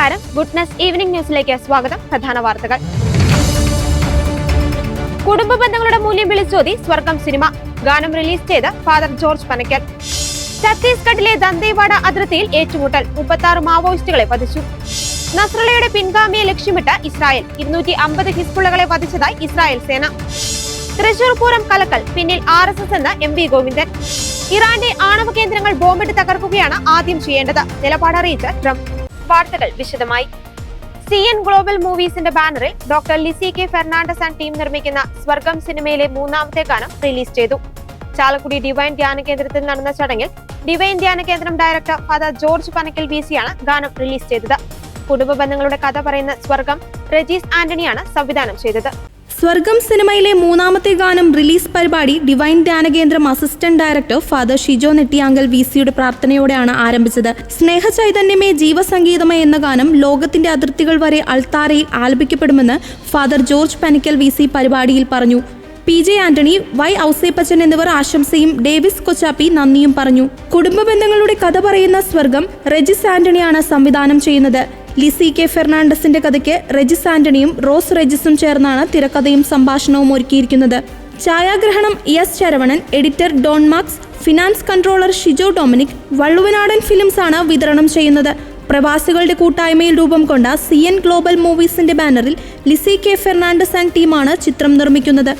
നമസ്കാരം, goodness evening ന്യൂസിലേക്ക് സ്വാഗതം. പ്രധാന വാർത്തകൾ. കുടുംബ ബന്ധങ്ങളുടെ മൂല്യം വിളിച്ചോതി സ്വർഗം സിനിമ. ഗാനം റിലീസ് ചെയ്ത് ഫാദർ ജോർജ് പനക്കൽ. ഛത്തീസ്ഗഡിലെ ദന്തേവാഡ അതിർത്തിയിൽ ഏറ്റുമുട്ടൽ, 36 മാവോയിസ്റ്റുകളെ വധിച്ചു. നസ്രള്ളയുടെ പിൻഗാമിയെ ലക്ഷ്യമിട്ട് ഇസ്രായേൽ, 250 ഹിസ്ബുള്ളകളെ വധിച്ചതായി ഇസ്രായേൽ സേന. തൃശൂർ പൂരം കലക്കൽ, പിന്നിൽ RSS എന്ന് MV ഗോവിന്ദൻ. ഇറാന്റെ ആണവ കേന്ദ്രങ്ങൾ ബോംബിട്ട് തകർക്കുകയാണ് ആദ്യം ചെയ്യേണ്ടത്, നിലപാടറിയിച്ച ട്രംപ്. വാർത്തകൾ വിശദമായി. CN ഗ്ലോബൽ മൂവീസിന്റെ ബാനറിൽ doctor Lissy K Fernandez and team നിർമ്മിക്കുന്ന സ്വർഗം സിനിമയിലെ 3ാമത്തെ ഗാനം റിലീസ് ചെയ്തു. ചാലക്കുടി ഡിവൈൻ ധ്യാന കേന്ദ്രത്തിൽ നടന്ന ചടങ്ങിൽ ഡിവൈൻ ധ്യാന കേന്ദ്രം director father George Panakkal VC ഗാനം റിലീസ് ചെയ്തത്. കുടുംബ ബന്ധങ്ങളുടെ കഥ പറയുന്ന സ്വർഗം റെജീസ് ആന്റണിയാണ് സംവിധാനം ചെയ്തത്. സ്വർഗം സിനിമയിലെ 3ാമത്തെ ഗാനം റിലീസ് പരിപാടി ഡിവൈൻ ധ്യാനകേന്ദ്രം assistant director father Shijo Nettiyankal VCയുടെ പ്രാർത്ഥനയോടെയാണ് ആരംഭിച്ചത്. സ്നേഹചൈതന്യമേ ജീവസംഗീതമേ എന്ന ഗാനം ലോകത്തിന്റെ അതിർത്തികൾ വരെ അൾത്താരയിൽ ആലപിക്കപ്പെടുമെന്ന് ഫാദർ ജോർജ് പനക്കൽ VC പരിപാടിയിൽ പറഞ്ഞു. PJ ആന്റണി, Y ഔസേപ്പച്ചൻ എന്നിവർ ആശംസയും ഡേവിസ് കൊച്ചാപ്പി നന്ദിയും പറഞ്ഞു. കുടുംബ ബന്ധങ്ങളുടെ കഥ പറയുന്ന സ്വർഗം റെജിസ് ആന്റണിയാണ് സംവിധാനം ചെയ്യുന്നത്. ലിസി കെ ഫെർണാണ്ടസിന്റെ കഥയ്ക്ക് റെജിസ് ആന്റണിയും റോസ് റെജിസും ചേർന്നാണ് തിരക്കഥയും സംഭാഷണവും ഒരുക്കിയിരിക്കുന്നത്. ഛായാഗ്രഹണം ES Saravanan, editor Don Marks, finance controller Shijo Dominic. Valluvanadan Films ആണ് വിതരണം ചെയ്യുന്നത്. പ്രവാസികളുടെ കൂട്ടായ്മയിൽ രൂപം കൊണ്ട CN ഗ്ലോബൽ മൂവീസിന്റെ ബാനറിൽ ലിസി കെ ഫെർണാണ്ടസ് ആൻഡ് ടീമാണ് ചിത്രം നിർമ്മിക്കുന്നത്.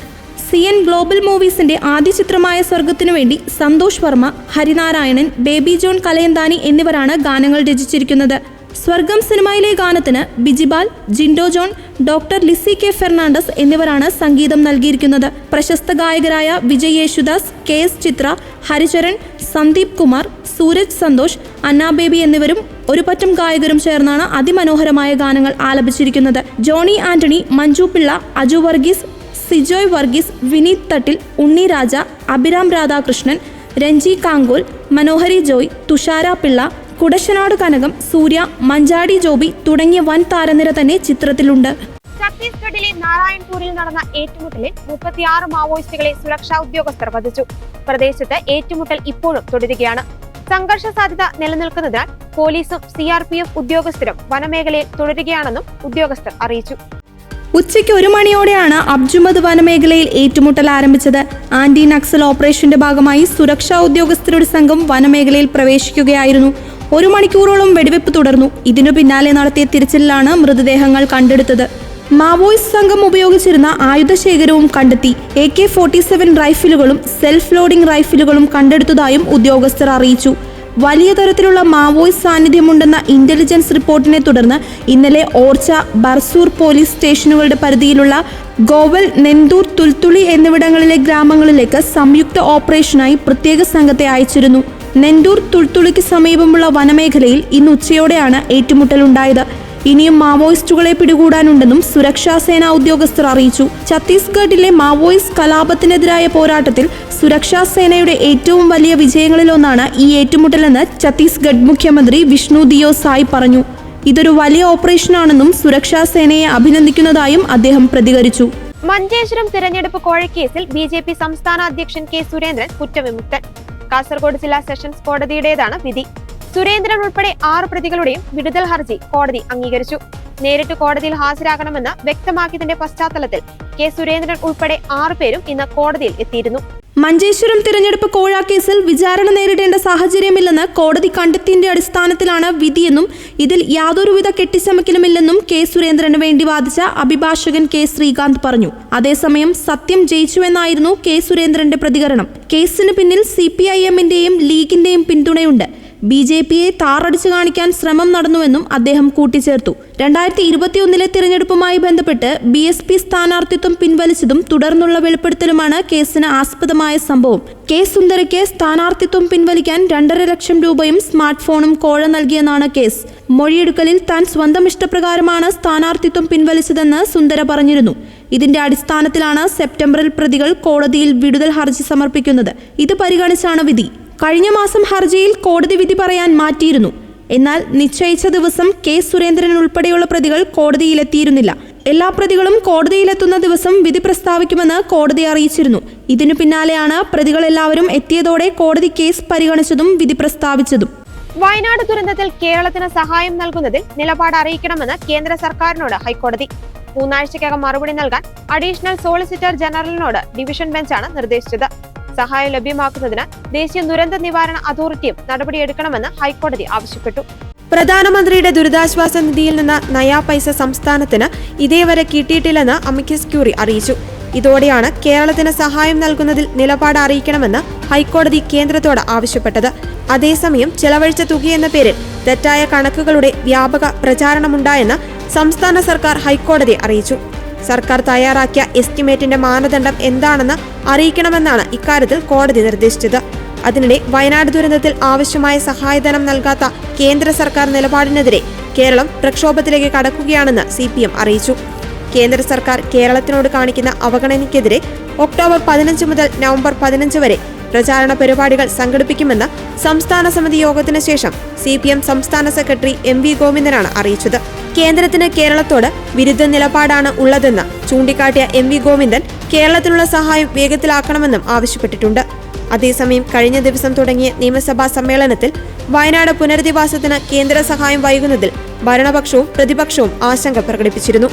CN ഗ്ലോബൽ മൂവീസിന്റെ ആദ്യ ചിത്രമായ സ്വർഗത്തിനു വേണ്ടി സന്തോഷ് വർമ്മ, ഹരിനാരായണൻ, ബേബി ജോൺ കലയന്താനി എന്നിവരാണ് ഗാനങ്ങൾ രചിച്ചിരിക്കുന്നത്. സ്വർഗം സിനിമയിലെ ഗാനത്തിന് ബിജിബാൽ, ജിൻഡോ ജോൺ, ഡോക്ടർ ലിസി കെ ഫെർണാണ്ടസ് എന്നിവരാണ് സംഗീതം നൽകിയിരിക്കുന്നത്. പ്രശസ്ത ഗായകരായ വിജയ് യേശുദാസ്, KS ചിത്ര, ഹരിചരൺ, സന്ദീപ് കുമാർ, സൂരജ് സന്തോഷ്, അന്ന ബേബി എന്നിവരും ഒരു പറ്റം ഗായകരും ചേർന്നാണ് അതിമനോഹരമായ ഗാനങ്ങൾ ആലപിച്ചിരിക്കുന്നത്. ജോണി ആന്റണി, മഞ്ജു പിള്ള, അജു വർഗീസ്, സിജോയ് വർഗീസ്, വിനീത് തട്ടിൽ, ഉണ്ണി രാജ, അഭിരാം രാധാകൃഷ്ണൻ, രഞ്ജി കാങ്കോൽ, മനോഹരി ജോയ്, തുഷാര പിള്ള, കുടശനാട് കനകം, സൂര്യ, മഞ്ചാടി ജോബി തുടങ്ങിയ വൻ താരനിര തന്നെ ചിത്രത്തിലുണ്ട്. ഛത്തീസ്ഗഡിലെ നാരായൺപൂരിൽ നടന്ന ഏറ്റുമുട്ടലിൽ 36 മാവോയിസ്റ്റുകളെ സുരക്ഷാ ഉദ്യോഗസ്ഥർ വധിച്ചു. പ്രദേശത്ത് ഏറ്റുമുട്ടൽ ഇപ്പോഴും തുടരുകയാണ്. സംഘർഷ സാധ്യത നിലനിൽക്കുന്നതിനാൽ പോലീസും CRPF ഉദ്യോഗസ്ഥരും വനമേഖലയിൽ തുടരുകയാണെന്നും ഉദ്യോഗസ്ഥർ അറിയിച്ചു. ഉച്ചയ്ക്ക് 1 മണിയോടെയാണ് അബ്ജുമദ് വനമേഖലയിൽ ഏറ്റുമുട്ടൽ ആരംഭിച്ചത്. ആന്റി നക്സൽ ഓപ്പറേഷന്റെ ഭാഗമായി സുരക്ഷാ ഉദ്യോഗസ്ഥരുടെ സംഘം വനമേഖലയിൽ പ്രവേശിക്കുകയായിരുന്നു. 1 മണിക്കൂറോളം വെടിവെപ്പ് തുടർന്നു. ഇതിനു പിന്നാലെ നടത്തിയ തിരച്ചിലിലാണ് മൃതദേഹങ്ങൾ കണ്ടെടുത്തത്. മാവോയിസ്റ്റ് സംഘം ഉപയോഗിച്ചിരുന്ന ആയുധശേഖരവും കണ്ടെത്തി. AK-47 റൈഫിലുകളും സെൽഫ് ലോഡിംഗ് റൈഫിലുകളും കണ്ടെടുത്തതായും ഉദ്യോഗസ്ഥർ അറിയിച്ചു. വലിയ തരത്തിലുള്ള മാവോയിസ്റ്റ് സാന്നിധ്യമുണ്ടെന്ന ഇന്റലിജൻസ് റിപ്പോർട്ടിനെ തുടർന്ന് ഇന്നലെ ഓർച്ച, ബർസൂർ പോലീസ് സ്റ്റേഷനുകളുടെ പരിധിയിലുള്ള ഗോവൽ, നെന്തൂർ, തുൽത്തുളി എന്നിവിടങ്ങളിലെ ഗ്രാമങ്ങളിലേക്ക് സംയുക്ത ഓപ്പറേഷനായി പ്രത്യേക സംഘത്തെ അയച്ചിരുന്നു. നെന്തൂർ, തുൽത്തുളിക്ക് സമീപമുള്ള വനമേഖലയിൽ ഇന്ന് ഉച്ചയോടെയാണ് ഏറ്റുമുട്ടലുണ്ടായത്. ഇനിയും മാവോയിസ്റ്റുകളെ പിടികൂടാനുണ്ടെന്നും സുരക്ഷാ സേനാ ഉദ്യോഗസ്ഥർ അറിയിച്ചു. ഛത്തീസ്ഗഡിലെ മാവോയിസ്റ്റ് കലാപത്തിനെതിരായ പോരാട്ടത്തിൽ സുരക്ഷാ സേനയുടെ ഏറ്റവും വലിയ വിജയങ്ങളിലൊന്നാണ് ഈ ഏറ്റുമുട്ടലെന്ന് ഛത്തീസ്ഗഡ് മുഖ്യമന്ത്രി വിഷ്ണു ദിയോ സായ് പറഞ്ഞു. ഇതൊരു വലിയ ഓപ്പറേഷനാണെന്നും സുരക്ഷാ സേനയെ അഭിനന്ദിക്കുന്നതായും അദ്ദേഹം പ്രതികരിച്ചു. മഞ്ചേശ്വരം തിരഞ്ഞെടുപ്പ് കോഴക്കേസിൽ BJP സംസ്ഥാന അധ്യക്ഷൻ K സുരേന്ദ്രൻ കുറ്റവിമുക്തൻ. കാസർഗോഡ് ജില്ലാ സെഷൻസ് കോടതിയുടേതാണ് വിധി. സുരേന്ദ്രൻ ഉൾപ്പെടെ 6 പ്രതികളുടെയും വിടുതൽ ഹർജി കോടതി അംഗീകരിച്ചു. നേരിട്ട് കോടതിയിൽ ഹാജരാകണമെന്ന് വ്യക്തമാക്കിയതിന്റെ പശ്ചാത്തലത്തിൽ K സുരേന്ദ്രൻ ഉൾപ്പെടെ 6 പേരും ഇന്ന് കോടതിയിൽ എത്തിയിരുന്നു. മഞ്ചേശ്വരം തിരഞ്ഞെടുപ്പ് കോഴാക്കേസിൽ വിചാരണ നേരിടേണ്ട സാഹചര്യമില്ലെന്ന് കോടതി കണ്ടെത്തിയതിന്റെ അടിസ്ഥാനത്തിലാണ് വിധിയെന്നും ഇതിൽ യാതൊരുവിധ കെട്ടിച്ചമക്കലുമില്ലെന്നും K സുരേന്ദ്രന് വേണ്ടി വാദിച്ച അഭിഭാഷകൻ K ശ്രീകാന്ത് പറഞ്ഞു. അതേസമയം സത്യം ജയിച്ചുവെന്നായിരുന്നു K സുരേന്ദ്രന്റെ പ്രതികരണം. കേസിന് പിന്നിൽ CPIM-ന്റെയും ലീഗിന്റെയും പിന്തുണയുണ്ട്. BJPയെ താറടിച്ചു കാണിക്കാൻ ശ്രമം നടന്നുവെന്നും അദ്ദേഹം കൂട്ടിച്ചേർത്തു. 2021 തിരഞ്ഞെടുപ്പുമായി ബന്ധപ്പെട്ട് BSP സ്ഥാനാർത്ഥിത്വം പിൻവലിച്ചതും തുടർന്നുള്ള വെളിപ്പെടുത്തലുമാണ് കേസിന് ആസ്പദമായ സംഭവം. K സുന്ദരയ്ക്ക് സ്ഥാനാർത്ഥിത്വം പിൻവലിക്കാൻ 2.5 ലക്ഷം രൂപയും സ്മാർട്ട് ഫോണും കോഴ നൽകിയെന്നാണ് കേസ്. മൊഴിയെടുക്കലിൽ താൻ സ്വന്തം ഇഷ്ടപ്രകാരമാണ് സ്ഥാനാർത്ഥിത്വം പിൻവലിച്ചതെന്ന് സുന്ദര പറഞ്ഞിരുന്നു. ഇതിന്റെ അടിസ്ഥാനത്തിലാണ് സെപ്റ്റംബറിൽ പ്രതികൾ കോടതിയിൽ വിടുതൽ ഹർജി സമർപ്പിക്കുന്നത്. ഇത് പരിഗണിച്ചാണ് വിധി. കഴിഞ്ഞ മാസം ഹർജിയിൽ കോടതി വിധി പറയാൻ മാറ്റിയിരുന്നു. എന്നാൽ നിശ്ചയിച്ച ദിവസം K സുരേന്ദ്രൻ ഉൾപ്പെടെയുള്ള പ്രതികൾ കോടതിയിലെത്തിയിരുന്നില്ല. എല്ലാ പ്രതികളും കോടതിയിലെത്തുന്ന ദിവസം വിധി പ്രസ്താവിക്കുമെന്ന് കോടതി അറിയിച്ചിരുന്നു. ഇതിനു പിന്നാലെയാണ് പ്രതികളെല്ലാവരും എത്തിയതോടെ കോടതി കേസ് പരിഗണിച്ചതും വിധി പ്രസ്താവിച്ചതും. വയനാട് ദുരന്തത്തിൽ കേരളത്തിന് സഹായം നൽകുന്നതിൽ നിലപാട് അറിയിക്കണമെന്ന് കേന്ദ്ര സർക്കാരിനോട് ഹൈക്കോടതി. 3 ആഴ്ചയ്ക്കകം മറുപടി നൽകാൻ അഡീഷണൽ സോളിസിറ്റർ ജനറലിനോട് ഡിവിഷൻ ബെഞ്ചാണ് നിർദ്ദേശിച്ചത്. സഹായം ലഭ്യമാക്കുന്നതിന് ദേശീയ ദുരന്ത നിവാരണ അതോറിറ്റിയും നടപടിയെടുക്കണമെന്ന് ഹൈക്കോടതി ആവശ്യപ്പെട്ടു. പ്രധാനമന്ത്രിയുടെ ദുരിതാശ്വാസ നിധിയിൽ നിന്ന് നയാ പൈസ സംസ്ഥാനത്തിന് ഇതേവരെ കിട്ടിയിട്ടില്ലെന്ന് അമിക്കസ് ക്യൂറി അറിയിച്ചു. ഇതോടെയാണ് കേരളത്തിന് സഹായം നൽകുന്നതിൽ നിലപാട് അറിയിക്കണമെന്ന് ഹൈക്കോടതി കേന്ദ്രത്തോട് ആവശ്യപ്പെട്ടത്. അതേസമയം ചെലവഴിച്ച തുകയെന്ന പേരിൽ തെറ്റായ കണക്കുകളുടെ വ്യാപക പ്രചാരണമുണ്ടായെന്ന് സംസ്ഥാന സർക്കാർ ഹൈക്കോടതിയെ അറിയിച്ചു. സർക്കാർ തയ്യാറാക്കിയ എസ്റ്റിമേറ്റിന്റെ മാനദണ്ഡം എന്താണെന്ന് അറിയിക്കണമെന്നാണ് ഇക്കാര്യത്തിൽ കോടതി നിർദ്ദേശിച്ചത്. അതിനിടെ വയനാട് ദുരന്തത്തിൽ ആവശ്യമായ സഹായധനം നൽകാത്ത കേന്ദ്ര സർക്കാർ നിലപാടിനെതിരെ കേരളം പ്രക്ഷോഭത്തിലേക്ക് കടക്കുകയാണെന്ന് CPM അറിയിച്ചു. കേന്ദ്ര സർക്കാർ കേരളത്തിനോട് കാണിക്കുന്ന അവഗണനയ്ക്കെതിരെ ഒക്ടോബർ 15 മുതൽ നവംബർ 15 വരെ പ്രചാരണ പരിപാടികൾ സംഘടിപ്പിക്കുമെന്ന് സംസ്ഥാന സമിതി യോഗത്തിന് ശേഷം CPM സംസ്ഥാന സെക്രട്ടറി MV ഗോവിന്ദനാണ് അറിയിച്ചത്. കേന്ദ്രത്തിന് കേരളത്തോട് വിരുദ്ധ നിലപാടാണ് ഉള്ളതെന്ന് ചൂണ്ടിക്കാട്ടിയ MV ഗോവിന്ദൻ കേരളത്തിനുള്ള സഹായം വേഗത്തിലാക്കണമെന്നും ആവശ്യപ്പെട്ടിട്ടുണ്ട്. അതേസമയം കഴിഞ്ഞ ദിവസം തുടങ്ങിയ നിയമസഭാ സമ്മേളനത്തിൽ വയനാട് പുനരധിവാസത്തിന് കേന്ദ്ര സഹായം വൈകുന്നതിൽ ഭരണപക്ഷവും പ്രതിപക്ഷവും ആശങ്ക പ്രകടിപ്പിച്ചിരുന്നു.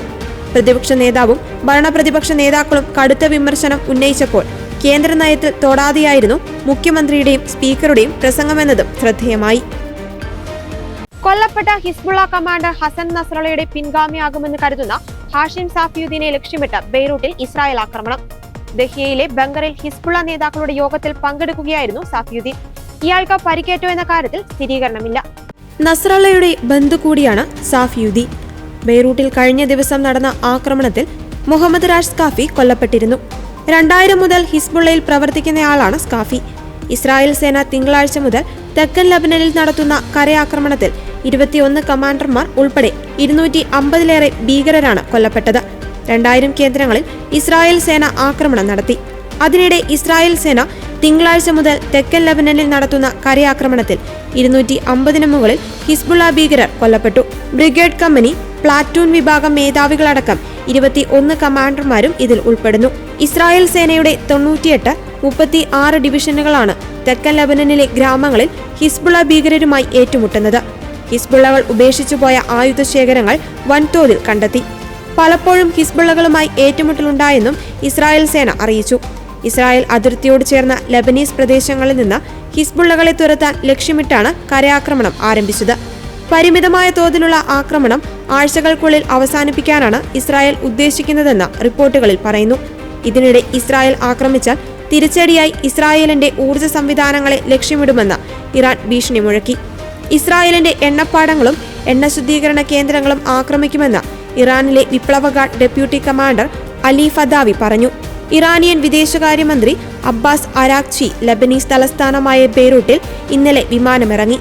പ്രതിപക്ഷ നേതാവും ഭരണപ്രതിപക്ഷ നേതാക്കളും കടുത്ത വിമർശനം ഉന്നയിച്ചപ്പോൾ കേന്ദ്ര നയത്തിൽ തൊടാതെയായിരുന്നു മുഖ്യമന്ത്രിയുടെയും സ്പീക്കറുടെയും പ്രസംഗമെന്നതും ശ്രദ്ധേയമായി. കൊല്ലപ്പെട്ട ഹിസ്ബുള്ള കമാൻഡർ ഹസൻ നസ്രള്ളയുടെ പിൻഗാമിയാകുമെന്ന് കരുതുന്ന ഹാഷിം സാഫിയുദ്ദീനെ ലക്ഷ്യമിട്ട് ബെയ്റൂട്ടിൽ ഇസ്രായേൽ ആക്രമണം. ദഹിയയിലെ ബങ്കറിൽ ഹിസ്ബുള്ള നേതാക്കളുടെ യോഗത്തിൽ പങ്കെടുക്കുകയായിരുന്നു സാഫിയുദ്ദീൻ. ഇയാൾക്ക് പരിക്കേറ്റോ എന്ന കാര്യത്തിൽ സ്ഥിരീകരണമില്ല. നസ്രള്ളയുടെ ബന്ധു കൂടിയാണ് സാഫിയുദ്ദീൻ. ബെയ്റൂട്ടിൽ കഴിഞ്ഞ ദിവസം നടന്ന ആക്രമണത്തിൽ മുഹമ്മദ് റാഷ് സ്കാഫി കൊല്ലപ്പെട്ടിരുന്നു. 2000 മുതൽ ഹിസ്ബുള്ളയിൽ പ്രവർത്തിക്കുന്നയാളാണ് സ്കാഫി. ഇസ്രായേൽ സേന തിങ്കളാഴ്ച മുതൽ തെക്കൻ ലബനനിൽ നടത്തുന്ന കരയാക്രമണത്തിൽ 21 കമാൻഡർമാർ ഉൾപ്പെടെ 250-ലേറെ ഭീകരരാണ് കൊല്ലപ്പെട്ടത്. 2000 കേന്ദ്രങ്ങളിൽ ഇസ്രായേൽ സേന ആക്രമണം നടത്തി. അതിനിടെ ഇസ്രായേൽ സേന തിങ്കളാഴ്ച മുതൽ തെക്കൻ ലബനനിൽ നടത്തുന്ന കരയാക്രമണത്തിൽ 250-ന് മുകളിൽ ഹിസ്ബുള്ള ഭീകരർ കൊല്ലപ്പെട്ടു. ബ്രിഗേഡ് കമ്പനി, പ്ലാറ്റൂൺ വിഭാഗം മേധാവികളടക്കം 21 കമാൻഡർമാരും ഇതിൽ ഉൾപ്പെടുന്നു. ഇസ്രായേൽ സേനയുടെ 98, 36 ഡിവിഷനുകളാണ് തെക്കൻ ലബനനിലെ ഗ്രാമങ്ങളിൽ ഹിസ്ബുള്ള ഭീകരരുമായി ഏറ്റുമുട്ടുന്നത്. ഹിസ്ബുള്ളകൾ ഉപേക്ഷിച്ചുപോയ ആയുധശേഖരങ്ങൾ വൻതോതിൽ കണ്ടെത്തി. പലപ്പോഴും ഹിസ്ബുള്ളകളുമായി ഏറ്റുമുട്ടലുണ്ടായെന്നും ഇസ്രായേൽ സേന അറിയിച്ചു. ഇസ്രായേൽ അതിർത്തിയോട് ചേർന്ന ലബനീസ് പ്രദേശങ്ങളിൽ നിന്ന് ഹിസ്ബുള്ളകളെ തുരത്താൻ ലക്ഷ്യമിട്ടാണ് കരയാക്രമണം ആരംഭിച്ചത്. പരിമിതമായ തോതിലുള്ള ആക്രമണം ആഴ്ചകൾക്കുള്ളിൽ അവസാനിപ്പിക്കാനാണ് ഇസ്രായേൽ ഉദ്ദേശിക്കുന്നതെന്ന് റിപ്പോർട്ടുകളിൽ പറയുന്നു. ഇതിനിടെ ഇസ്രായേൽ ആക്രമിച്ചാൽ തിരിച്ചടിയായി ഇസ്രായേലിന്റെ ഊർജ്ജ സംവിധാനങ്ങളെ ലക്ഷ്യമിടുമെന്ന് ഇറാൻ ഭീഷണി മുഴക്കി. ഇസ്രായേലിന്റെ എണ്ണപ്പാടങ്ങളും എണ്ണ ശുദ്ധീകരണ കേന്ദ്രങ്ങളും ആക്രമിക്കുമെന്ന് ഇറാനിലെ വിപ്ലവ ഗാർഡ് ഡെപ്യൂട്ടി കമാൻഡർ അലി ഫദാവി പറഞ്ഞു. ഇറാനിയൻ വിദേശകാര്യമന്ത്രി അബ്ബാസ് അരാക്ചി ലബനീസ് തലസ്ഥാനമായ ബെയ്റൂട്ടിൽ ഇന്നലെ വിമാനമിറങ്ങി.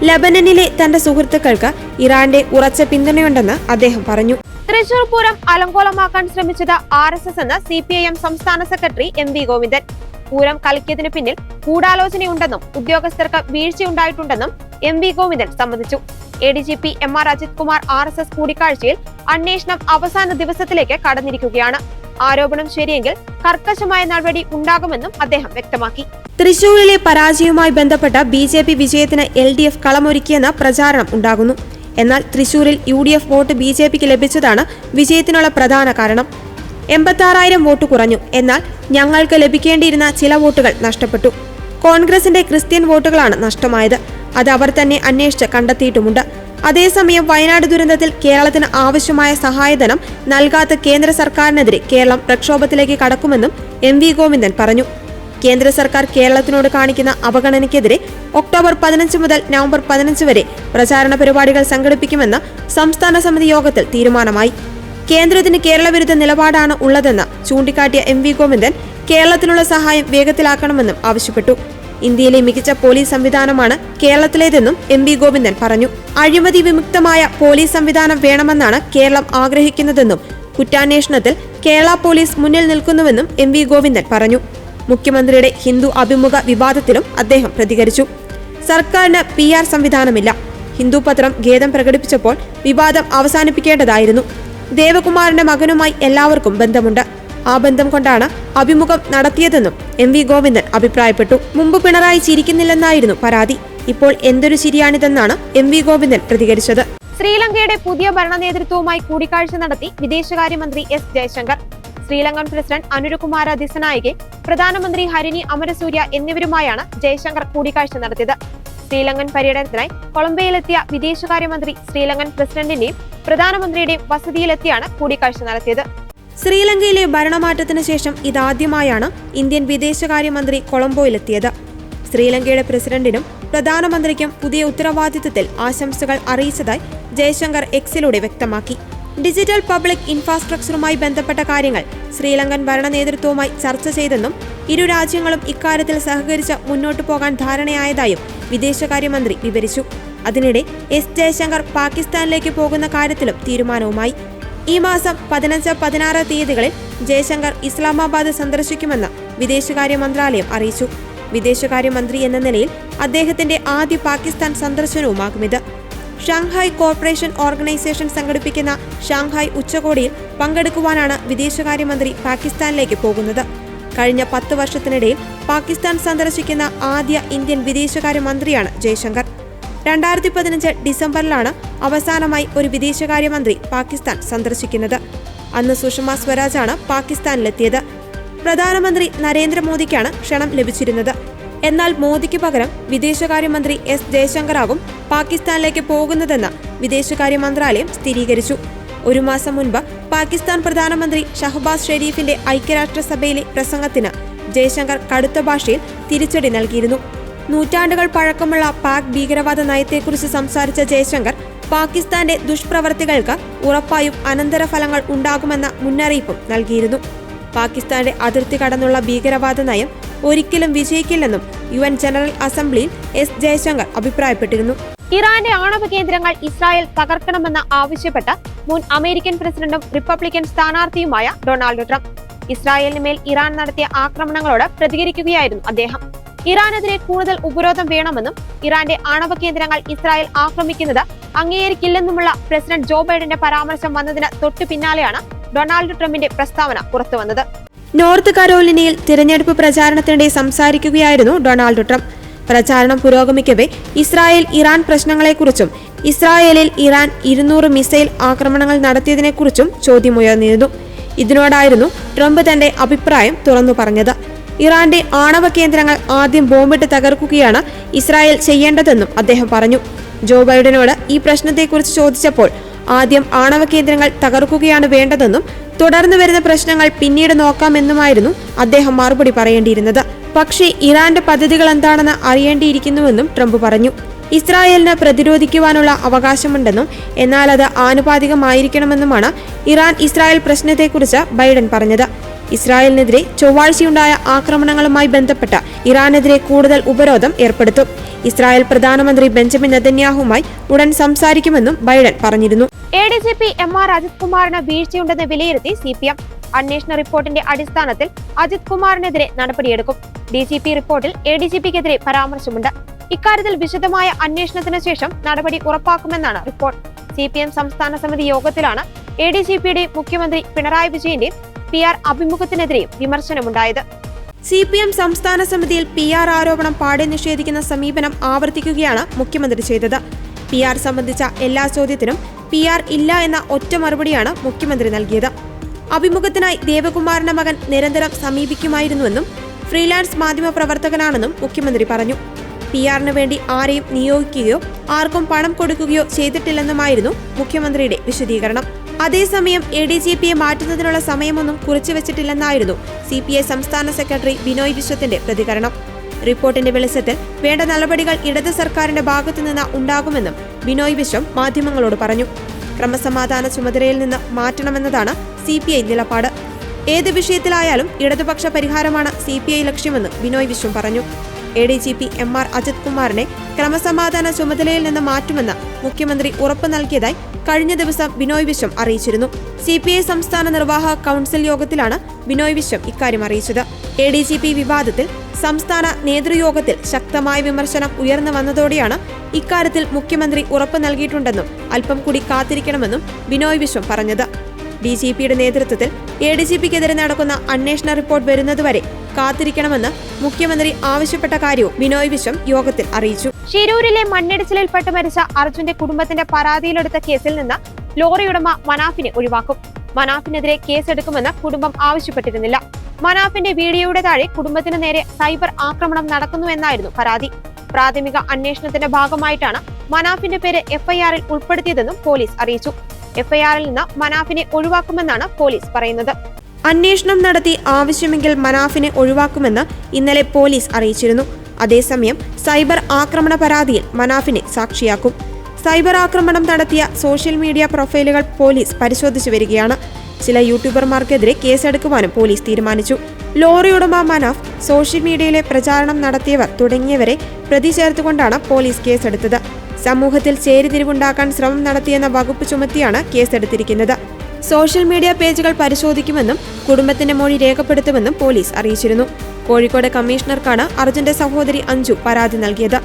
ലബനനിലെ തന്റെ സുഹൃത്തുക്കൾക്ക് ഇറാന്റെ ഉറച്ച പിന്തുണയുണ്ടെന്ന് അദ്ദേഹം പറഞ്ഞു. തൃശൂർ പൂരം അലങ്കോലമാക്കാൻ ശ്രമിച്ചത് RSS എന്ന് CPIM സംസ്ഥാന സെക്രട്ടറി MV ഗോവിന്ദൻ. പൂരം കലക്കിയതിനു പിന്നിൽ ഗൂഢാലോചനയുണ്ടെന്നും ഉദ്യോഗസ്ഥർക്ക് വീഴ്ചയുണ്ടായിട്ടുണ്ടെന്നും MV ഗോവിന്ദൻ സമ്മതിച്ചു. ADGP MR Ajith Kumar RSS കൂടിക്കാഴ്ചയിൽ അന്വേഷണം അവസാന ദിവസത്തിലേക്ക് കടന്നിരിക്കുകയാണ്. ആരോപണം ശരിയെങ്കിൽ കർക്കശമായ നടപടി ഉണ്ടാകുമെന്നും അദ്ദേഹം വ്യക്തമാക്കി. തൃശൂരിലെ പരാജയവുമായി ബന്ധപ്പെട്ട BJP വിജയത്തിന് LDF കളമൊരുക്കിയെന്ന പ്രചാരണം ഉണ്ടാകുന്നു. എന്നാൽ തൃശൂരിൽ UDF വോട്ട് BJPക്ക് ലഭിച്ചതാണ് വിജയത്തിനുള്ള പ്രധാന കാരണം. 86,000 വോട്ട് കുറഞ്ഞു. എന്നാൽ ഞങ്ങൾക്ക് ലഭിക്കേണ്ടിയിരുന്ന ചില വോട്ടുകൾ നഷ്ടപ്പെട്ടു. കോൺഗ്രസിന്റെ ക്രിസ്ത്യൻ വോട്ടുകളാണ് നഷ്ടമായത്. അത് അവർ തന്നെ അന്വേഷിച്ച് കണ്ടെത്തിയിട്ടുമുണ്ട്. അതേസമയം വയനാട് ദുരന്തത്തിൽ കേരളത്തിന് ആവശ്യമായ സഹായധനം നൽകാത്ത കേന്ദ്ര സർക്കാരിനെതിരെ കേരളം പ്രക്ഷോഭത്തിലേക്ക് കടക്കുമെന്നും MV ഗോവിന്ദൻ പറഞ്ഞു. കേന്ദ്ര സർക്കാർ കേരളത്തിനോട് കാണിക്കുന്ന അവഗണനയ്ക്കെതിരെ ഒക്ടോബർ 15 മുതൽ നവംബർ 15 വരെ പ്രചാരണ പരിപാടികൾ സംഘടിപ്പിക്കുമെന്ന് സംസ്ഥാന സമിതി യോഗത്തിൽ തീരുമാനമായി. കേന്ദ്രത്തിന് കേരള വിരുദ്ധ നിലപാടാണ് ഉള്ളതെന്ന് ചൂണ്ടിക്കാട്ടിയ MV ഗോവിന്ദൻ കേരളത്തിനുള്ള സഹായം വേഗത്തിലാക്കണമെന്നും ആവശ്യപ്പെട്ടു. ഇന്ത്യയിലെ മികച്ച പോലീസ് സംവിധാനമാണ് കേരളത്തിലേതെന്നും MV ഗോവിന്ദൻ പറഞ്ഞു. അഴിമതി വിമുക്തമായ പോലീസ് സംവിധാനം വേണമെന്നാണ് കേരളം ആഗ്രഹിക്കുന്നതെന്നും കുറ്റാന്വേഷണത്തിൽ കേരള പോലീസ് മുന്നിൽ നിൽക്കുന്നുവെന്നും MV ഗോവിന്ദൻ പറഞ്ഞു. മുഖ്യമന്ത്രിയുടെ ഹിന്ദു അഭിമുഖ വിവാദത്തിലും അദ്ദേഹം പ്രതികരിച്ചു. സർക്കാരിന് PR സംവിധാനമില്ല. ഹിന്ദു പത്രം ഖേദം പ്രകടിപ്പിച്ചപ്പോൾ വിവാദം അവസാനിപ്പിക്കേണ്ടതായിരുന്നു. ദേവകുമാറിന്റെ മകനുമായി എല്ലാവർക്കും ബന്ധമുണ്ട്. ആ ബന്ധം കൊണ്ടാണ് അഭിമുഖം നടത്തിയതെന്നും MV ഗോവിന്ദൻ അഭിപ്രായപ്പെട്ടു. മുമ്പ് പിണറായി ചിരിക്കുന്നില്ലെന്നായിരുന്നു പരാതി. ഇപ്പോൾ എന്തൊരു ചിരിയാണിതെന്നാണ് MV ഗോവിന്ദൻ പ്രതികരിച്ചത്. ശ്രീലങ്കയുടെ പുതിയ ഭരണ നേതൃത്വവുമായി കൂടിക്കാഴ്ച നടത്തി വിദേശകാര്യമന്ത്രി S ജയശങ്കർ. ശ്രീലങ്കൻ പ്രസിഡന്റ് അനുരകുമാര ദിസനായകെ, പ്രധാനമന്ത്രി ഹരിനി അമരസൂര്യ എന്നിവരുമായാണ് ജയശങ്കർ കൂടിക്കാഴ്ച നടത്തിയത്. ശ്രീലങ്കൻ പര്യടനത്തിനായി കൊളംബോയിലെത്തിയ വിദേശകാര്യമന്ത്രി ശ്രീലങ്കൻ പ്രസിഡന്റിന്റെയും പ്രധാനമന്ത്രിയുടെയും വസതിയിലെത്തിയാണ് കൂടിക്കാഴ്ച നടത്തിയത്. ശ്രീലങ്കയിലെ ഭരണമാറ്റത്തിന് ശേഷം ഇതാദ്യമായാണ് ഇന്ത്യൻ വിദേശകാര്യമന്ത്രി കൊളംബോയിലെത്തിയത്. ശ്രീലങ്കയുടെ പ്രസിഡന്റിനും പ്രധാനമന്ത്രിക്കും പുതിയ ഉത്തരവാദിത്തത്തിൽ ആശംസകൾ അറിയിച്ചതായി ജയശങ്കർ എക്സിലൂടെ വ്യക്തമാക്കി. ഡിജിറ്റൽ പബ്ലിക് ഇൻഫ്രാസ്ട്രക്ചറുമായി ബന്ധപ്പെട്ട കാര്യങ്ങൾ ശ്രീലങ്കൻ ഭരണ നേതൃത്വവുമായി ചർച്ച ചെയ്തെന്നും ഇരു രാജ്യങ്ങളും ഇക്കാര്യത്തിൽ സഹകരിച്ച് മുന്നോട്ടു പോകാൻ ധാരണയായതായും വിദേശകാര്യമന്ത്രി വിവരിച്ചു. അതിനിടെ S ജയശങ്കർ പാകിസ്ഥാനിലേക്ക് പോകുന്ന കാര്യത്തിലും തീരുമാനവുമായി. ഈ മാസം 15-16 തീയതികളിൽ ജയശങ്കർ ഇസ്ലാമാബാദ് സന്ദർശിക്കുമെന്ന് വിദേശകാര്യ മന്ത്രാലയം അറിയിച്ചു. വിദേശകാര്യമന്ത്രി എന്ന നിലയിൽ അദ്ദേഹത്തിന്റെ ആദ്യ പാകിസ്ഥാൻ സന്ദർശനവുമാകുമിത്. ഷാങ്ഹായ് കോർപ്പറേഷൻ ഓർഗനൈസേഷൻ സംഘടിപ്പിക്കുന്ന ഷാങ്ഹായ് ഉച്ചകോടിയിൽ പങ്കെടുക്കുവാനാണ് വിദേശകാര്യമന്ത്രി പാകിസ്ഥാനിലേക്ക് പോകുന്നത്. കഴിഞ്ഞ 10 വർഷത്തിനിടയിൽ പാകിസ്ഥാൻ സന്ദർശിക്കുന്ന ആദ്യ ഇന്ത്യൻ വിദേശകാര്യമന്ത്രിയാണ് ജയശങ്കർ. 2015 ഡിസംബറിലാണ് അവസാനമായി ഒരു വിദേശകാര്യമന്ത്രി പാകിസ്ഥാൻ സന്ദർശിക്കുന്നത്. അന്ന് സുഷമ സ്വരാജാണ് പാകിസ്ഥാനിലെത്തിയത്. പ്രധാനമന്ത്രി നരേന്ദ്രമോദിക്കാണ് ക്ഷണം ലഭിച്ചിരുന്നത്. എന്നാൽ മോദിക്ക് പകരം വിദേശകാര്യമന്ത്രി S ജയശങ്കറാകും പാകിസ്ഥാനിലേക്ക് പോകുന്നതെന്ന് വിദേശകാര്യ മന്ത്രാലയം സ്ഥിരീകരിച്ചു. ഒരു മാസം മുൻപ് പാകിസ്ഥാൻ പ്രധാനമന്ത്രി ഷഹബാസ് ഷെരീഫിന്റെ ഐക്യരാഷ്ട്രസഭയിലെ പ്രസംഗത്തിന് ജയശങ്കർ കടുത്ത ഭാഷയിൽ തിരിച്ചടി നൽകിയിരുന്നു. നൂറ്റാണ്ടുകൾ പഴക്കമുള്ള പാക് ഭീകരവാദ നയത്തെക്കുറിച്ച് സംസാരിച്ച ജയശങ്കർ പാകിസ്ഥാന്റെ ദുഷ്പ്രവർത്തികൾക്ക് ഉറപ്പായും അനന്തരഫലങ്ങൾ ഉണ്ടാകുമെന്ന മുന്നറിയിപ്പും നൽകിയിരുന്നു. പാകിസ്ഥാന്റെ അതിർത്തി കടന്നുള്ള ഭീകരവാദ നയം ഒരിക്കലും വിജയിക്കില്ലെന്നും UN ജനറൽ അസംബ്ലിയിൽ S ജയശങ്കർ അഭിപ്രായപ്പെട്ടിരുന്നു. ഇറാന്റെ ആണവ കേന്ദ്രങ്ങൾ ഇസ്രായേൽ തകർക്കണമെന്ന് ആവശ്യപ്പെട്ട മുൻ അമേരിക്കൻ പ്രസിഡന്റും റിപ്പബ്ലിക്കൻ സ്ഥാനാർത്ഥിയുമായ ഡൊണാൾഡ് ട്രംപ് ഇസ്രായേലിന് മേൽ ഇറാൻ നടത്തിയ ആക്രമണങ്ങളോട് പ്രതികരിക്കുകയായിരുന്നു അദ്ദേഹം. ഇറാനെതിരെ കൂടുതൽ ഉപരോധം വേണമെന്നും ഇറാന്റെ ആണവ കേന്ദ്രങ്ങൾ ഇസ്രായേൽ ആക്രമിക്കുന്നത് അംഗീകരിക്കില്ലെന്നുമുള്ള പ്രസിഡന്റ് ജോ ബൈഡന്റെ പരാമർശം വന്നതിന് തൊട്ടു പിന്നാലെയാണ് ഡൊണാൾഡ് ട്രംപിന്റെ പ്രസ്താവന പുറത്തുവന്നത്. നോർത്ത് കരോലിനയിൽ തിരഞ്ഞെടുപ്പ് പ്രചാരണത്തിനിടെ സംസാരിക്കുകയായിരുന്നു ഡൊണാൾഡ് ട്രംപ്. പ്രചാരണം പുരോഗമിക്കവേ ഇസ്രായേൽ ഇറാൻ പ്രശ്നങ്ങളെക്കുറിച്ചും ഇസ്രായേലിൽ ഇറാൻ 200 മിസൈൽ ആക്രമണങ്ങൾ നടത്തിയതിനെക്കുറിച്ചും ചോദ്യമുയർന്നിരുന്നു. ഇതിനോടായിരുന്നു ട്രംപ് തന്റെ അഭിപ്രായം തുറന്നു പറഞ്ഞത്. ഇറാന്റെ ആണവ കേന്ദ്രങ്ങൾ ആദ്യം ബോംബിട്ട് തകർക്കുകയാണ് ഇസ്രായേൽ ചെയ്യേണ്ടതെന്നും അദ്ദേഹം പറഞ്ഞു. ജോ ബൈഡനോട് ഈ പ്രശ്നത്തെക്കുറിച്ച് ചോദിച്ചപ്പോൾ ആദ്യം ആണവ കേന്ദ്രങ്ങൾ തകർക്കുകയാണ് വേണ്ടതെന്നും തുടർന്നു വരുന്ന പ്രശ്നങ്ങൾ പിന്നീട് നോക്കാമെന്നുമായിരുന്നു അദ്ദേഹം മറുപടി പറയേണ്ടിയിരുന്നത്. പക്ഷേ ഇറാന്റെ പദ്ധതികൾ എന്താണെന്ന് അറിയേണ്ടിയിരിക്കുന്നുവെന്നും ട്രംപ് പറഞ്ഞു. ഇസ്രായേലിന് പ്രതിരോധിക്കുവാനുള്ള അവകാശമുണ്ടെന്നും എന്നാൽ അത് ആനുപാതികമായിരിക്കണമെന്നുമാണ് ഇറാൻ ഇസ്രായേൽ പ്രശ്നത്തെക്കുറിച്ച് ബൈഡൻ പറഞ്ഞത്. ഇസ്രായേലിനെതിരെ ചൊവ്വാഴ്ചയുണ്ടായ ആക്രമണങ്ങളുമായി ബന്ധപ്പെട്ട ഇറാനെതിരെ കൂടുതൽ ഉപരോധം ഏർപ്പെടുത്തും. ഇസ്രായേൽ പ്രധാനമന്ത്രി ബെഞ്ചമിൻ നെതന്യാഹുവുമായി ഉടൻ സംസാരിക്കുമെന്നും ബൈഡൻ പറഞ്ഞിരുന്നു. ADGP MR അജിത് കുമാറിന് വീഴ്ചയുണ്ടെന്ന് വിലയിരുത്തി CPM. അന്വേഷണ റിപ്പോർട്ടിന്റെ അടിസ്ഥാനത്തിൽ അജിത് കുമാറിനെതിരെ നടപടിയെടുക്കും. DGP റിപ്പോർട്ടിൽ ADGPക്കെതിരെ പരാമർശമുണ്ട്. ഇക്കാര്യത്തിൽ വിശദമായ അന്വേഷണത്തിന് ശേഷം നടപടി ഉറപ്പാക്കുമെന്നാണ് റിപ്പോർട്ട്. CPM സംസ്ഥാന സമിതി യോഗത്തിലാണ് ADGPയുടെയും മുഖ്യമന്ത്രി പിണറായി വിജയന്റെയും PR അഭിമുഖത്തിനെതിരെയും വിമർശനമുണ്ടായത്. CPM സംസ്ഥാന സമിതിയിൽ PR ആരോപണം പാടെ നിഷേധിക്കുന്ന സമീപനം ആവർത്തിക്കുകയാണ് മുഖ്യമന്ത്രി ചെയ്തത്. PR സംബന്ധിച്ച എല്ലാ ചോദ്യത്തിനും PR ഇല്ല എന്ന ഒറ്റ മറുപടിയാണ് മുഖ്യമന്ത്രി നൽകിയത്. അഭിമുഖത്തിനായി ദേവകുമാറിന്റെ മകൻ നിരന്തരം സമീപിക്കുമായിരുന്നുവെന്നും ഫ്രീലാൻസ് മാധ്യമ പ്രവർത്തകനാണെന്നും മുഖ്യമന്ത്രി പറഞ്ഞു. PR-ന് വേണ്ടി ആരെയും നിയോഗിക്കുകയോ ആർക്കും പണം കൊടുക്കുകയോ ചെയ്തിട്ടില്ലെന്നുമായിരുന്നു മുഖ്യമന്ത്രിയുടെ വിശദീകരണം. അതേസമയം ADGPയെ മാറ്റുന്നതിനുള്ള സമയമൊന്നും കുറിച്ചുവെച്ചിട്ടില്ലെന്നായിരുന്നു CPI സംസ്ഥാന സെക്രട്ടറി ബിനോയ് വിശ്വത്തിന്റെ പ്രതികരണം. റിപ്പോർട്ടിന്റെ വെളിച്ചത്തിൽ വേണ്ട നടപടികൾ ഇടത് സർക്കാരിന്റെ ഭാഗത്തുനിന്ന് ഉണ്ടാകുമെന്നും ബിനോയ് വിശ്വം മാധ്യമങ്ങളോട് പറഞ്ഞു. ക്രമസമാധാന ചുമതലയിൽ നിന്ന് മാറ്റണമെന്നതാണ് CPI നിലപാട്. ഏത് വിഷയത്തിലായാലും ഇടതുപക്ഷ പരിഹാരമാണ് CPI ലക്ഷ്യമെന്ന് ബിനോയ് വിശ്വം പറഞ്ഞു. ADGP MR അജിത് കുമാറിനെ ക്രമസമാധാന ചുമതലയിൽ നിന്ന് മാറ്റുമെന്ന് മുഖ്യമന്ത്രി ഉറപ്പ് നൽകിയതായി കഴിഞ്ഞ ദിവസം ബിനോയ് വിശ്വം അറിയിച്ചിരുന്നു. CPI സംസ്ഥാന നിർവാഹക കൗൺസിൽ യോഗത്തിലാണ് ബിനോയ് വിശ്വം ഇക്കാര്യം അറിയിച്ചത്. ADGP വിവാദത്തിൽ സംസ്ഥാന നേതൃയോഗത്തിൽ ശക്തമായ വിമർശനം ഉയർന്നു വന്നതോടെയാണ് ഇക്കാര്യത്തിൽ മുഖ്യമന്ത്രി ഉറപ്പ് നൽകിയിട്ടുണ്ടെന്നും അല്പം കൂടി കാത്തിരിക്കണമെന്നും ബിനോയ് വിശ്വം പറഞ്ഞത്. DGPയുടെ നേതൃത്വത്തിൽ ADGPക്കെതിരെ നടക്കുന്ന അന്വേഷണ റിപ്പോർട്ട് വരുന്നതുവരെ കാത്തിരിക്കണമെന്ന് മുഖ്യമന്ത്രി ആവശ്യപ്പെട്ട കാര്യവും ബിനോയ് വിശ്വം യോഗത്തിൽ അറിയിച്ചു. ശിരൂരിലെ മണ്ണിടിച്ചിലിൽപ്പെട്ട് മരിച്ച അർജുന്റെ കുടുംബത്തിന്റെ പരാതിയിലെടുത്ത കേസിൽ നിന്ന് ലോറി ഉടമ മനാഫിനെ ഒഴിവാക്കും. മനാഫിനെതിരെ കേസെടുക്കുമെന്ന് കുടുംബം ആവശ്യപ്പെട്ടിരുന്നില്ല. മനാഫിന്റെ വീഡിയോയുടെ താഴെ കുടുംബത്തിന് നേരെ സൈബർ ആക്രമണം നടക്കുന്നുവെന്നായിരുന്നു പരാതി. പ്രാഥമിക അന്വേഷണത്തിന്റെ ഭാഗമായിട്ടാണ് മനാഫിന്റെ പേര് എഫ്ഐആറിൽ ഉൾപ്പെടുത്തിയതെന്നും പോലീസ് അറിയിച്ചു. എഫ്ഐആറിൽ നിന്ന് മനാഫിനെ ഒഴിവാക്കുമെന്നാണ് പോലീസ് പറയുന്നത്. അന്വേഷണം നടത്തി ആവശ്യമെങ്കിൽ മനാഫിനെ ഒഴിവാക്കുമെന്ന് ഇന്നലെ പോലീസ് അറിയിച്ചിരുന്നു. അതേസമയം സൈബർ ആക്രമണ പരാതിയിൽ മനാഫിനെ സാക്ഷിയാക്കും. സൈബർ ആക്രമണം നടത്തിയ സോഷ്യൽ മീഡിയ പ്രൊഫൈലുകൾ പോലീസ് പരിശോധിച്ചു വരികയാണ്. ചില യൂട്യൂബർമാർക്കെതിരെ കേസെടുക്കുവാനും പോലീസ് തീരുമാനിച്ചു. ലോറി ഉടമ മനാഫ്, സോഷ്യൽ മീഡിയയിലെ പ്രചാരണം നടത്തിയവർ തുടങ്ങിയവരെ പ്രതി ചേർത്തുകൊണ്ടാണ് പോലീസ് കേസെടുത്തത്. സമൂഹത്തിൽ ചേരിതിരിവുണ്ടാക്കാൻ ശ്രമം നടത്തിയെന്ന വകുപ്പ് ചുമത്തിയാണ് കേസെടുത്തിരിക്കുന്നത്. സോഷ്യൽ മീഡിയ പേജുകൾ പരിശോധിക്കുമെന്നും കുടുംബത്തിന്റെ മൊഴി രേഖപ്പെടുത്തുമെന്നും പോലീസ് അറിയിച്ചിരുന്നു. കോഴിക്കോട് കമ്മീഷണർക്കാണ് അർജുന്റെ സഹോദരി അഞ്ജു പരാതി നൽകിയത്.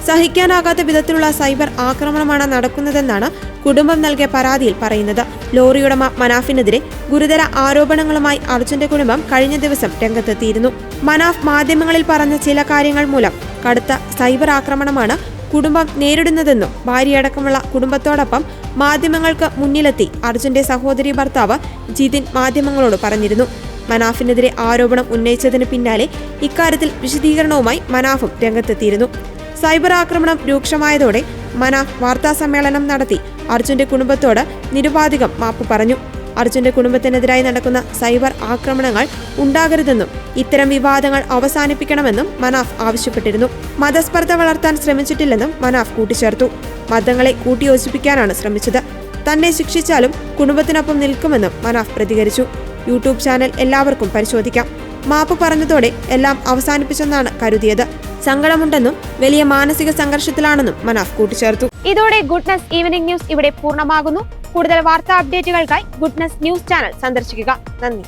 സഹിക്കാനാകാത്ത വിധത്തിലുള്ള സൈബർ ആക്രമണമാണ് നടക്കുന്നതെന്നാണ് കുടുംബം നൽകിയ പരാതിയിൽ പറയുന്നത്. ലോറിയുടമ മനാഫിനെതിരെ ഗുരുതര ആരോപണങ്ങളുമായി അർജുന്റെ കുടുംബം കഴിഞ്ഞ ദിവസം രംഗത്തെത്തിയിരുന്നു. മനാഫ് മാധ്യമങ്ങളിൽ പറഞ്ഞ ചില കാര്യങ്ങൾ മൂലം കടുത്ത സൈബർ ആക്രമണമാണ് കുടുംബം നേരിടുന്നതെന്നും ഭാര്യയടക്കമുള്ള കുടുംബത്തോടൊപ്പം മാധ്യമങ്ങൾക്ക് മുന്നിലെത്തി അർജുന്റെ സഹോദരി ഭർത്താവ് ജിതിൻ മാധ്യമങ്ങളോട് പറഞ്ഞിരുന്നു. മനാഫിനെതിരെ ആരോപണം ഉന്നയിച്ചതിന് പിന്നാലെ ഇക്കാര്യത്തിൽ വിശദീകരണവുമായി മനാഫും രംഗത്തെത്തിയിരുന്നു. സൈബർ ആക്രമണം രൂക്ഷമായതോടെ മനാഫ് വാർത്താസമ്മേളനം നടത്തി അർജുന്റെ കുടുംബത്തോട് നിരുപാധികം മാപ്പ് പറഞ്ഞു. അർജുന്റെ കുടുംബത്തിനെതിരായി നടക്കുന്ന സൈബർ ആക്രമണങ്ങൾ ഉണ്ടാകരുതെന്നും ഇത്തരം വിവാദങ്ങൾ അവസാനിപ്പിക്കണമെന്നും മനാഫ് ആവശ്യപ്പെട്ടിരുന്നു. മതസ്പർദ്ധ വളർത്താൻ ശ്രമിച്ചിട്ടില്ലെന്നും മനാഫ് കൂട്ടിച്ചേർത്തു. മതങ്ങളെ കൂട്ടിയോജിപ്പിക്കാനാണ് ശ്രമിച്ചത്. തന്നെ ശിക്ഷിച്ചാലും കുടുംബത്തിനൊപ്പം നിൽക്കുമെന്നും മനാഫ് പ്രതികരിച്ചു. യൂട്യൂബ് ചാനൽ എല്ലാവർക്കും പരിശോധിക്കാം. മാപ്പ് പറഞ്ഞതോടെ എല്ലാം അവസാനിപ്പിച്ചെന്നാണ് കരുതിയത്. സങ്കടമുണ്ടെന്നും വലിയ മാനസിക സംഘർഷത്തിലാണെന്നും മനാഫ് കൂട്ടിച്ചേർത്തു. ഇതോടെ ഗുഡ്നസ് ഈവനിംഗ് ന്യൂസ് ഇവിടെ പൂർണ്ണമാകുന്നു. കൂടുതൽ വാർത്താ അപ്ഡേറ്റുകൾക്കായി ഗുഡ്നസ് ന്യൂസ് ചാനൽ സന്ദർശിക്കുക. നന്ദി.